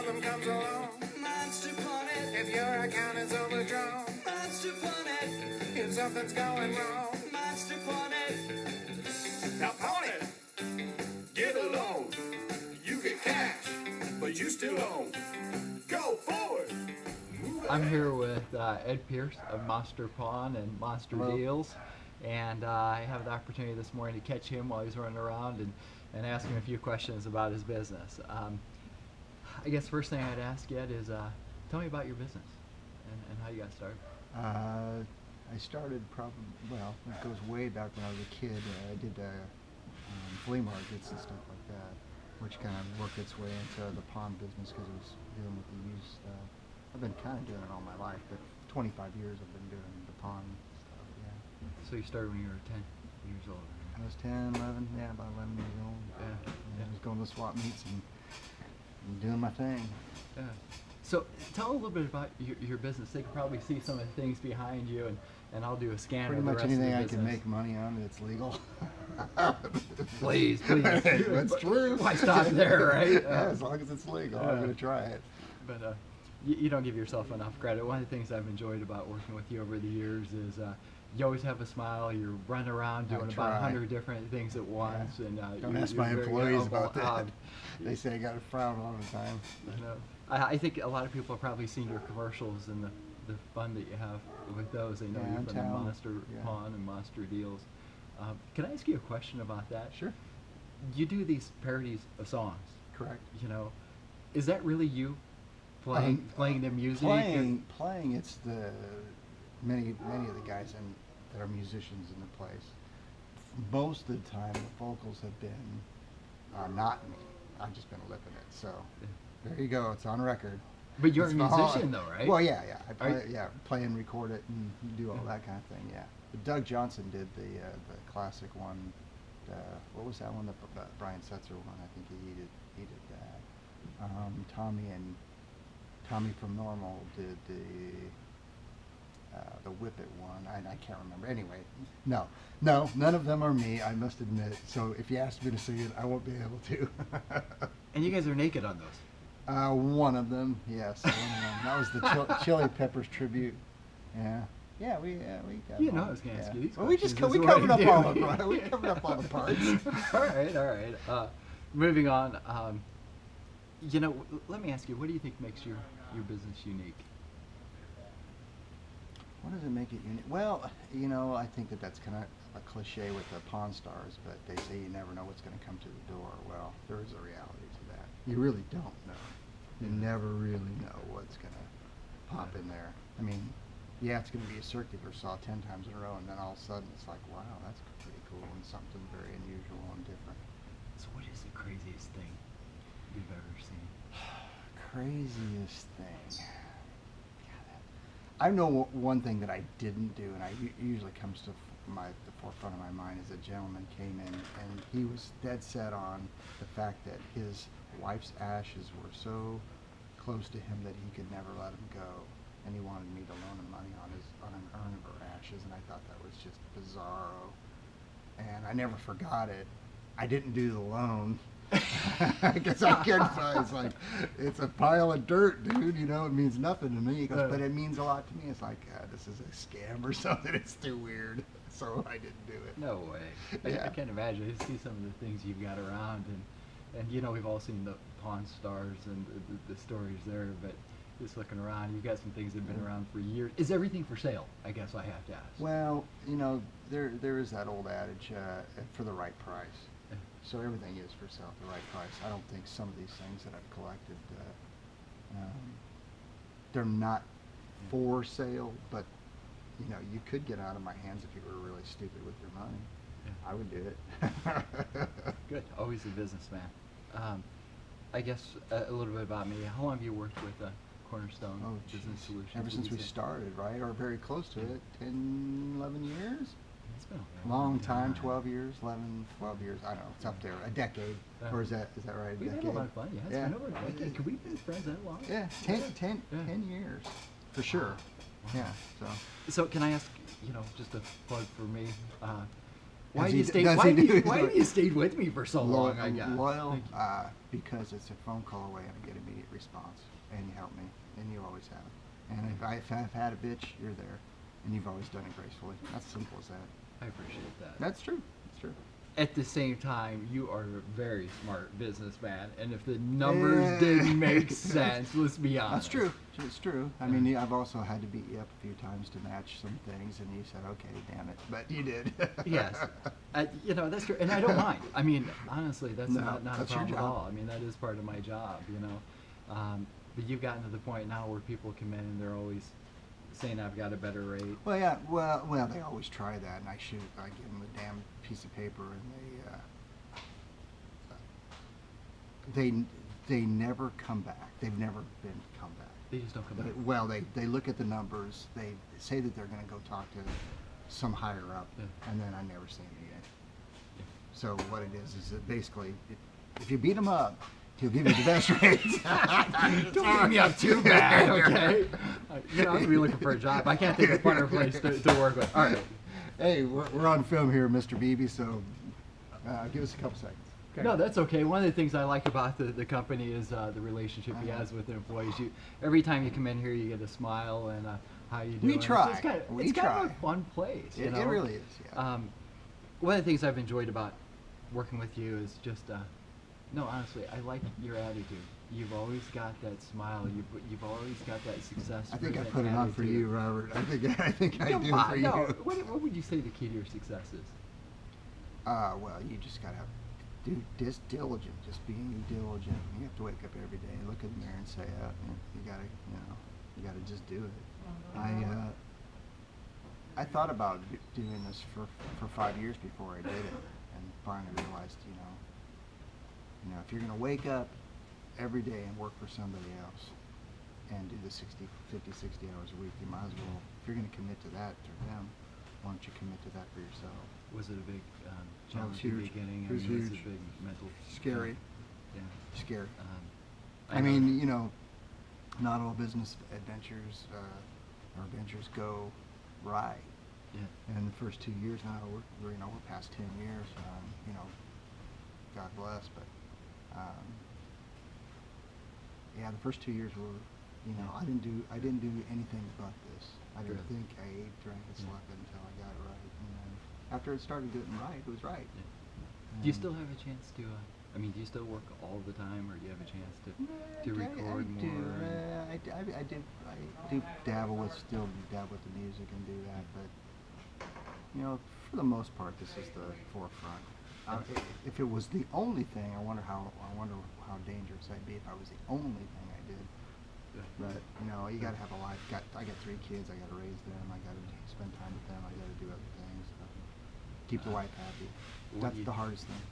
problem comes along, Monster Planet. if your account is overdrawn, Monster Planet. if something's going wrong, Monster Planet. now pawn it. Get a loan. You get cash, but you still own. Go forward. I'm here with Ed Pierce of Monster Pawn and Monster Hello. Deals, and I have the opportunity this morning to catch him while he's running around and ask him a few questions about his business. I guess first thing I'd ask Ed is tell me about your business and how you got started. I started well, it goes way back when I was a kid. I did flea markets and stuff like that, which kind of worked its way into the pawn business because it was dealing with the used stuff. I've been kind of doing it all my life, but 25 years I've been doing the pawn stuff, yeah. So you started when you were 10 years old. I was 10, 11, yeah, about 11 years old. Yeah. I was going to swap meets and doing my thing. Yeah. So tell a little bit about your business. They can probably see some of the things behind you, and I'll do a scan Pretty of the much rest of the anything I business. can make money on that's legal. Please. That's true. Why stop there, right? Yeah, as long as it's legal, I'm going to try it. But you don't give yourself enough credit. One of the things I've enjoyed about working with you over the years is you always have a smile. You're running around doing about 100 different things at once. Yeah. And Don't you're ask my very employees humble. about that. They say I got a frown all the time. I think a lot of people have probably seen your commercials and the fun that you have with those. They know Yeah, you I'm from the talented. Monster Yeah. Pawn and Monster Deals. Can I ask you a question about that? Sure. You do these parodies of songs. Correct. You know, is that really you playing the music? Playing. It's the many of the guys that are musicians in the place. Most of the time, the vocals have been not me. I've just been lipping it. So there you go. It's on record. But you're It's a musician, though, right? Well, yeah. I play and record it and do all that kind of thing. Yeah. But Doug Johnson did the classic one. What was that one? The Brian Setzer one. I think he did that. Tommy from Normal did the Whip It one. I can't remember. Anyway, no, none of them are me. I must admit. So if you asked me to sing it, I won't be able to. And you guys are naked on those. One of them, yes. One of them. That was the Chili Peppers tribute. Yeah. Yeah, we got. You know I was going to ask you these Well, questions. we That's covered what up I all do. the parts. all right. Moving on. Let me ask you, what do you think makes your business unique? What does it make it unique? Well, I think that's kind of a cliche with the Pawn Stars, but they say you never know what's going to come to the door. Well, there is a reality to that. You really don't know. You never really know what's going to pop in there. I mean, yeah, it's going to be a circular saw 10 times in a row, and then all of a sudden it's like, wow, that's pretty cool and something very unusual and different. So what is the craziest thing you've ever seen? Craziest thing. I know one thing that I didn't do, and usually comes to the forefront of my mind, is a gentleman came in and he was dead set on the fact that his wife's ashes were so close to him that he could never let them go, and he wanted me to loan him money on an urn of her ashes, and I thought that was just bizarro, and I never forgot it. I didn't do the loan. Because I couldn't. It's like, it's a pile of dirt, dude. It means nothing to me. He goes, but it means a lot to me. It's like, this is a scam or something. It's too weird. So I didn't do it. No way. Yeah. I can't imagine. I see some of the things you've got around, and we've all seen the Pawn Stars and the stories there, but just looking around, you've got some things that have been around for years. Is everything for sale? I guess I have to ask. Well, there is that old adage, for the right price. So everything is for sale at the right price. I don't think some of these things that I've collected, they're not for sale, but you could get out of my hands if you were really stupid with your money. Yeah. I would do it. Good. Always a businessman. I guess a little bit about me. How long have you worked with Cornerstone Business Solutions? Ever since we started, right? Or very close to it. 10, 11 years? It's been a long time, 12 years, 11, 12 years. I don't know. It's up there. A decade. Or is that right? We've had a lot of fun. Yeah. It's been over a decade. Could we be friends that long? Yeah. 10 years. For sure. Wow. Yeah. So can I ask, just a plug for me, Why Does do you he- stay? does Why he do you, do- why do you stayed with me for so long? I guess. Loyal, because it's a phone call away and I get immediate response, and you help me, and you always have. And if I've had a bitch, you're there, and you've always done it gracefully. That's simple as that. I appreciate that. That's true. That's true. At the same time, you are a very smart businessman, and if the numbers didn't make sense, let's be honest. That's true. It's true. I mean, I've also had to beat you up a few times to match some things, and you said, "Okay, damn it," but you did. Yes, you know that's true, and I don't mind. I mean, honestly, that's No, not that's a your problem at job. all. I mean, that is part of my job, you know. But you've gotten to the point now where people come in and they're always saying, "I've got a better rate." Well, yeah. Well, they always try that, and I give them a damn piece of paper, and they never come back. They've never been come back. They just don't come back. Well, they look at the numbers. They say that they're going to go talk to some higher up, Yeah. and then I never see them again. So what it is that basically, if you beat him up, he'll give you the best rates. Don't beat me up too bad, okay? You know, I'm gonna be looking for a job. I can't think of a funner place to work with. All right. Hey, we're on film here, Mr. Beebe, so give us a couple seconds. Okay. No, that's okay. One of the things I like about the company is the relationship he has with the employees. Every time you come in here, you get a smile and how you doing. We try. It's kind of, We it's kind of try. a fun place. You It know? really is, yeah. One of the things I've enjoyed about working with you is just, no, honestly, I like your attitude. You've always got that smile. You've always got that success. I think I put it on for you, Robert. I think I do for you. No, what would you say the key to your success is? Well, you just gotta do diligent. Just being diligent. You have to wake up every day, look in the mirror, and say, you gotta just do it. I thought about doing this for 5 years before I did it, and finally realized, if you're gonna wake up every day and work for somebody else and do the 50, 60 hours a week, you might as well, if you're gonna commit to that to them, why don't you commit to that for yourself? Was it a big was challenge in the huge. beginning? It was I mean, huge. Was it a big mental? Scary. Yeah. Scary. I I know. mean, not all business adventures or ventures go right. Yeah. And the first 2 years now, we're past 10 years. God bless, but yeah, the first 2 years were, I didn't do anything but this. I didn't Really? think I ate, drank, and Yeah. slept until I got it right. And then after it started getting right, it was right. Yeah. Do you still have a chance to? I mean, do you still work all the time, or do you have a chance to record I do. more? and- I do dabble with the music and do that, but for the most part, this is the forefront. If it was the only thing, I wonder how dangerous I'd be if I was the only thing I did. Yeah. But you got to have a life. I got 3 kids. I got to raise them. I got to spend time with them. I got to do other things. Keep the wife happy. What That's do you- the hardest thing.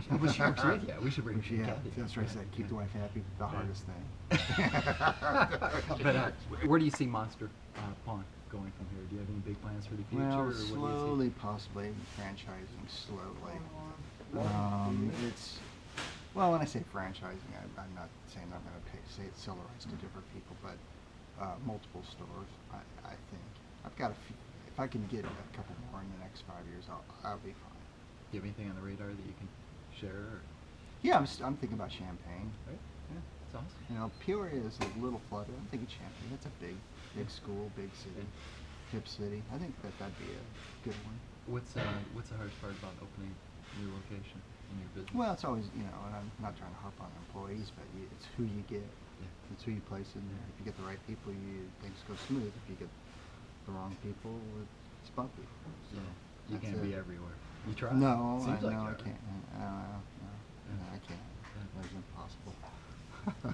Well, she works with you. We should bring Yeah, Kathy. that's right. I said keep the wife happy. The hardest thing. But where do you see Monster Pawn going from here? Do you have any big plans for the future? Well, or what do you see? slowly, possibly franchising slowly. When I say franchising, I'm not saying I'm going to sell the rights to different people, but multiple stores. I think I've got a few. If I can get a couple more in the next 5 years, I'll be fine. Do you have anything on the radar that you can share? Or? Yeah, I'm thinking about Champaign. Right? Yeah. That's awesome. Peoria is a little flooded. I'm thinking Champaign. That's a big school, big city, hip city. I think that'd be a good one. What's the hardest part about opening a new location in your business? Well, it's always, and I'm not trying to harp on employees, but it's who you get. Yeah. It's who you place in there. If you get the right people, things go smooth. If you get the wrong people, it's bumpy. So Yeah. You that's can't be it. everywhere. You try. No, Seems like I you are. can't. No, I can't. That's impossible.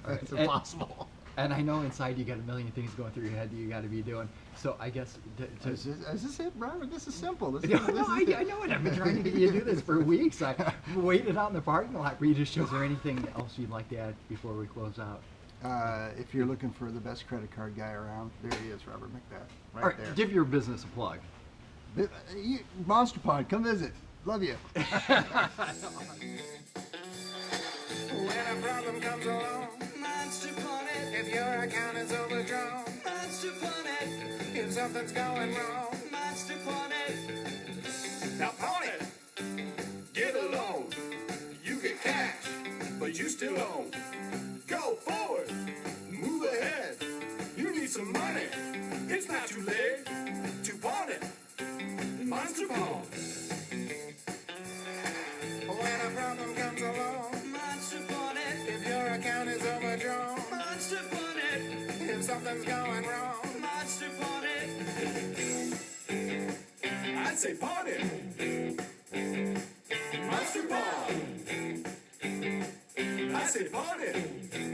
Right. It's impossible. And I know inside you got a million things going through your head that you got to be doing. So I guess Is this it, Robert? This is simple. This No, is, this is I know it. I've been trying to get you to do this for weeks. I waited out in the parking lot for you to show. Is there anything else you'd like to add before we close out? If you're looking for the best credit card guy around, there he is, Robert McBeth, right All right, there. give your business a plug. Monster Pod, come visit. Love you. When a problem comes along, Monster Pawn It. if your account is overdrawn, Monster Pawn It. if something's going wrong, Monster Pawn It. now pawn it. but you still own. Go forward, move ahead. You need some money. It's not too late to pawn it. Monster Pawn. When a problem comes along, Monster Pawn It. if your account is overdrawn, Monster Pawn It. if something's going wrong, Monster Pawn It. I'd say pawn it. Monster Pawn. I say pawn it.